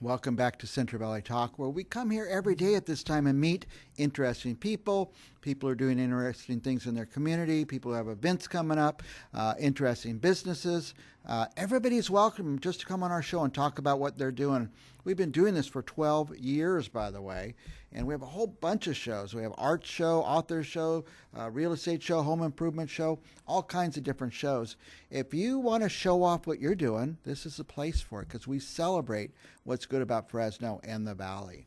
Welcome back to Central Valley Talk, where we come here every day at this time and meet interesting people. People are doing interesting things in their community. People who have events coming up, interesting businesses. Everybody's welcome just to come on our show and talk about what they're doing. We've been doing this for 12 years, by the way, and we have a whole bunch of shows. We have art show, author show, real estate show, home improvement show, all kinds of different shows. If you want to show off what you're doing, this is the place for it because we celebrate what's good about Fresno and the Valley.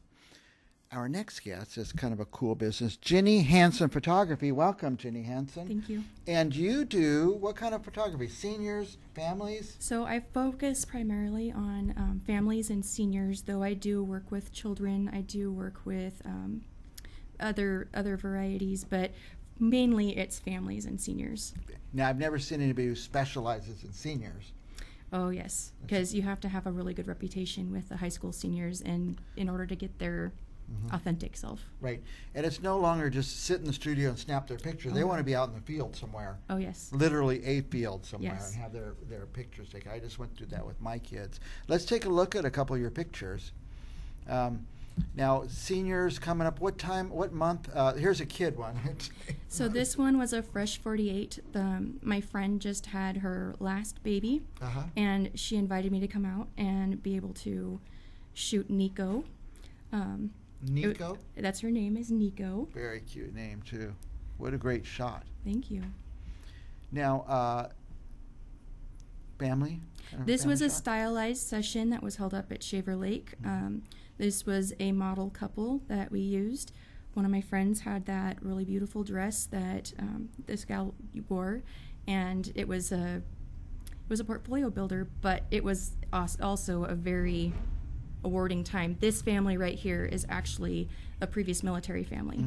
Our next guest is kind of a cool business, Jenny Hansen Photography. Welcome, Jenny Hansen. Thank you. And you do what kind of photography? Seniors, families? So I focus primarily on families and seniors, though I do work with children. I do work with other varieties, but mainly it's families and seniors. Now, I've never seen anybody who specializes in seniors. Oh, yes, because you have to have a really good reputation with the high school seniors and in order to get their authentic self. Right. And it's no longer just sit in the studio and snap their picture. They want to be out in the field somewhere. Oh, yes. Literally a field somewhere Yes. and have their pictures taken. I just went through that with my kids. Let's take a look at a couple of your pictures. Now, seniors coming up. What time, what month? Here's a kid one. So this one was a fresh 48. My friend just had her last baby, and she invited me to come out and be able to shoot Nico. Nico? That's her name, is Nico. Very cute name, too. What a great shot. Thank you. Now, family? This was a shot? stylized session that was held up at Shaver Lake. This was a model couple that we used. One of my friends had that really beautiful dress that this gal wore, and it was a portfolio builder, but it was also a very awarding time. This family right here is actually a previous military family.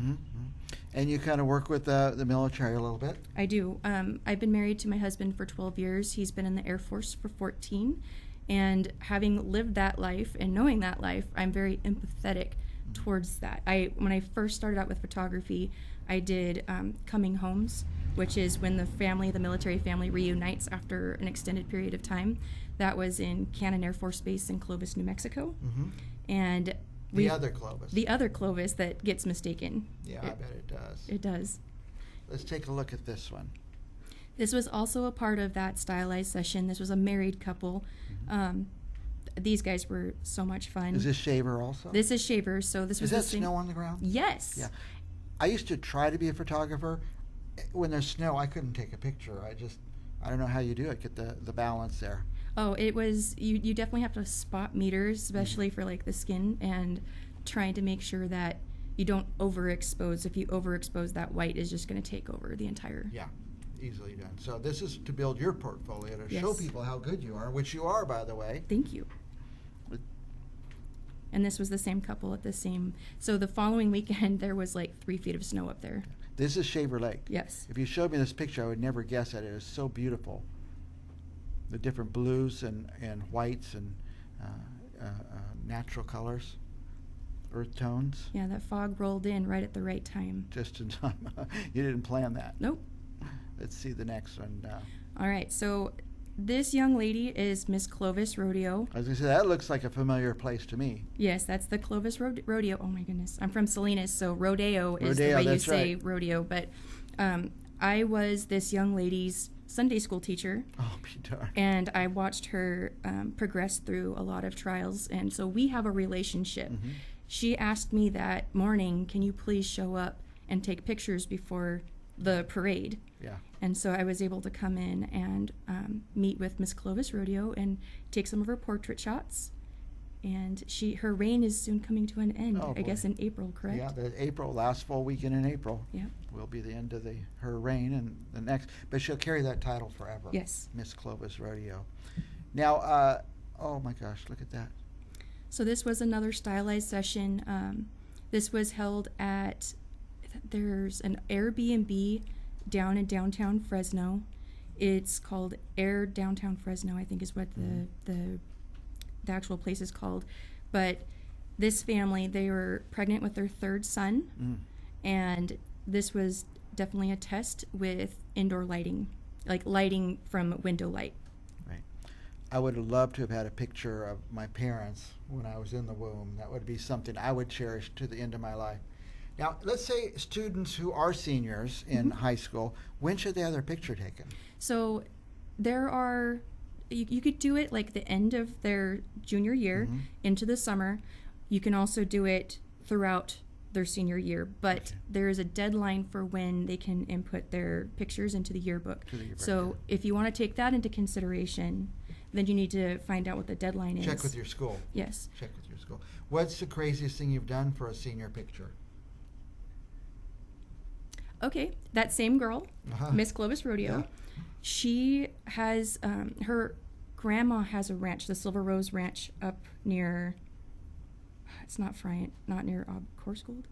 And you kind of work with the military a little bit? I do. I've been married to my husband for 12 years. He's been in the Air Force for 14. And having lived that life and knowing that life, I'm very empathetic towards that. When I first started out with photography, I did coming homes, which is when the military family reunites after an extended period of time. That was in Cannon Air Force Base in Clovis, New Mexico. And the other Clovis. The other Clovis that gets mistaken. Yeah, I bet it does. It does. Let's take a look at this one. This was also a part of that stylized session. This was a married couple. These guys were so much fun. Is this Shaver also? This is Shaver. So this was Is that snow on the ground? Yes. Yeah. I used to try to be a photographer. When there's snow, I couldn't take a picture. I don't know how you do it. Get the balance there. Oh, it was you definitely have to spot meters, especially for like the skin, and trying to make sure that you don't overexpose. If you overexpose, that white is just going to take over the entire. Yeah, easily done. So this is to build your portfolio, to Yes. show people how good you are, which you are, by the way. Thank you. And this was the same couple at the same. So the following weekend, there was like 3 feet of snow up there. This is Shaver Lake. Yes. If you showed me this picture, I would never guess that. It is so beautiful. The different blues and whites and natural colors, earth tones. Yeah, that fog rolled in right at the right time. Just in time. You didn't plan that. Nope. Let's see the next one. All right, so this young lady is Miss Clovis Rodeo. I was going to say, that looks like a familiar place to me. Yes, that's the Clovis Rodeo. Oh my goodness, I'm from Salinas, so rodeo is Rodeo, the way you that's say right. rodeo. But I was this young lady's Sunday school teacher. Oh, be darned. And I watched her progress through a lot of trials, and so we have a relationship. She asked me that morning, can you please show up and take pictures before the parade? Yeah. And so I was able to come in and meet with Miss Clovis Rodeo and take some of her portrait shots. And her reign is soon coming to an end, Oh, I guess in April, correct? Yeah, last full weekend in April. Yeah. Will be the end of her reign, and the next, but she'll carry that title forever. Yes. Miss Clovis Rodeo. Now, oh my gosh, look at that. So this was another stylized session. This was held at, there's an Airbnb down in downtown Fresno. It's called Air Downtown Fresno, I think is what the actual place is called. But this family, they were pregnant with their third son, and this was definitely a test with indoor lighting, like lighting from window light. Right. I would have loved to have had a picture of my parents when I was in the womb. That would be something I would cherish to the end of my life. Now, let's say students who are seniors in high school, when should they have their picture taken? So there are, you could do it like the end of their junior year into the summer. You can also do it throughout their senior year, but there is a deadline for when they can input their pictures into the yearbook. So if you want to take that into consideration, then you need to find out what the deadline is. Check with your school. Yes. Check with your school. What's the craziest thing you've done for a senior picture? Okay, that same girl, Miss Clovis Rodeo, she has, her grandma has a ranch, the Silver Rose Ranch, up near, it's not Friant, not near Corsgold.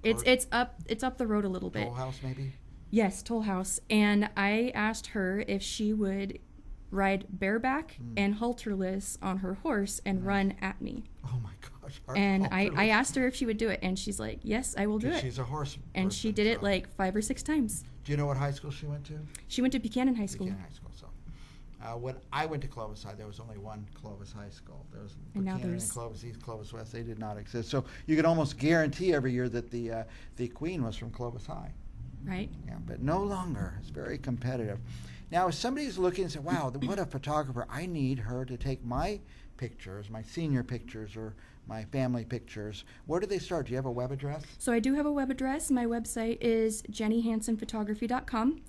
It's up the road a little bit. Toll House, maybe? Yes, Toll House. And I asked her if she would ride bareback and halterless on her horse and run at me. Oh my gosh. And I asked her if she would do it, and she's like, yes, I will do it. She's a horse and person, she did it like 5 or 6 times. Do you know what high school she went to? She went to Buchanan High School. Buchanan High School. So when I went to Clovis High, there was only one Clovis High School. There was Buchanan and Clovis East, Clovis West. They did not exist. So you could almost guarantee every year that the queen was from Clovis High. Right. Yeah, but no longer. It's very competitive. Now, if somebody's looking and say, wow, what a photographer, I need her to take my pictures, my senior pictures or my family pictures, where do they start? Do you have a web address? So I do have a web address. My website is jennyhansenphotography.com.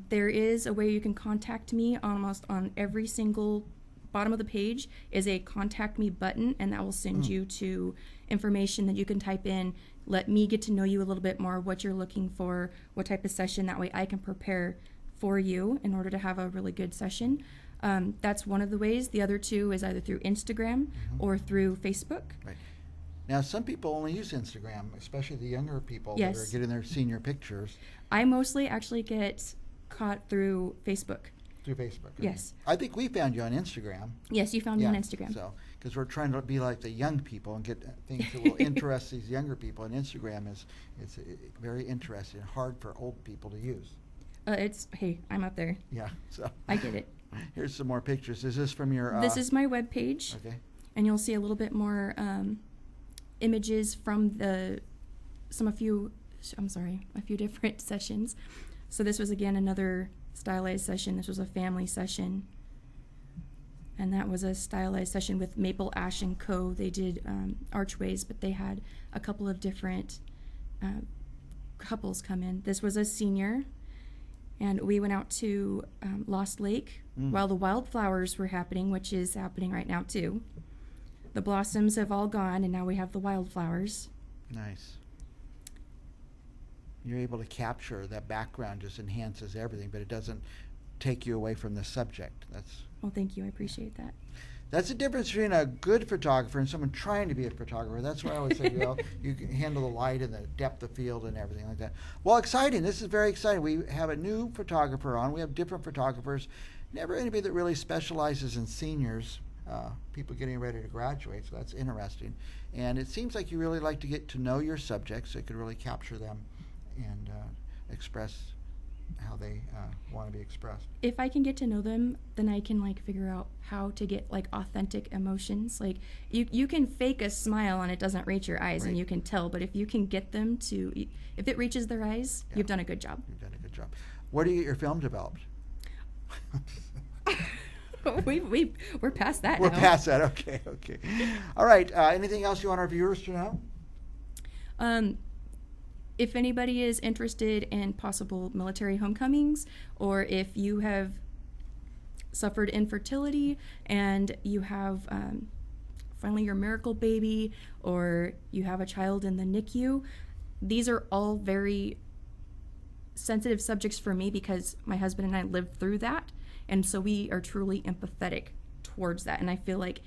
There is a way you can contact me. Almost on every single bottom of the page is a contact me button, and that will send you to information that you can type in. Let me get to know you a little bit more, what you're looking for, what type of session. That way I can prepare for you in order to have a really good session. That's one of the ways. The other two is either through Instagram or through Facebook. Right. Now, some people only use Instagram, especially the younger people that are getting their senior pictures. I mostly actually get caught through Facebook. Through Facebook? Yes. I think we found you on Instagram. Yes, you found me on Instagram. So, because we're trying to be like the young people and get things that will interest these younger people. And Instagram is very interesting, hard for old people to use. Hey, I'm up there. Yeah, so I get it. Here's some more pictures. Is this from your? This is my web page. Okay. And you'll see a little bit more images from a few different sessions. So this was again another stylized session. This was a family session, and that was a stylized session with Maple Ash & Co. They did archways, but they had a couple of different couples come in. This was a senior. And we went out to Lost Lake while the wildflowers were happening, which is happening right now too. The blossoms have all gone, and now we have the wildflowers. Nice. You're able to capture that background, just enhances everything, but it doesn't take you away from the subject. Well, thank you. I appreciate that. That's the difference between a good photographer and someone trying to be a photographer. That's why I always say, you can handle the light and the depth of field and everything like that. Well, exciting. This is very exciting. We have a new photographer on. We have different photographers. Never anybody that really specializes in seniors, people getting ready to graduate, so that's interesting. And it seems like you really like to get to know your subjects so you could really capture them and express how they want to be expressed. If I can get to know them, then I can figure out how to get authentic emotions. You can fake a smile and it doesn't reach your eyes, and you can tell, but if you can get them to, if it reaches their eyes, you've done a good job. You've done a good job. Where do you get your film developed? We're past that now. We're past that. Okay. All right. Anything else you want our viewers to know? If anybody is interested in possible military homecomings, or if you have suffered infertility and you have finally your miracle baby, or you have a child in the NICU, these are all very sensitive subjects for me because my husband and I lived through that, and so we are truly empathetic towards that. And I feel like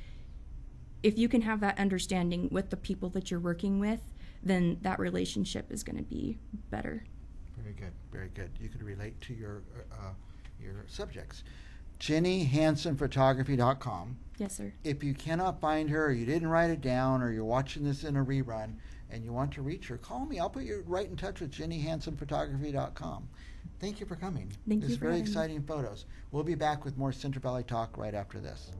if you can have that understanding with the people that you're working with, then that relationship is going to be better. Very good, very good. You could relate to your subjects. JennyHansenPhotography.com. Yes, sir. If you cannot find her, or you didn't write it down, or you're watching this in a rerun and you want to reach her, call me. I'll put you right in touch with JennyHansenPhotography.com. Thank you for coming. Thank you It's for very having me. exciting photos. We'll be back with more Central Valley Talk right after this.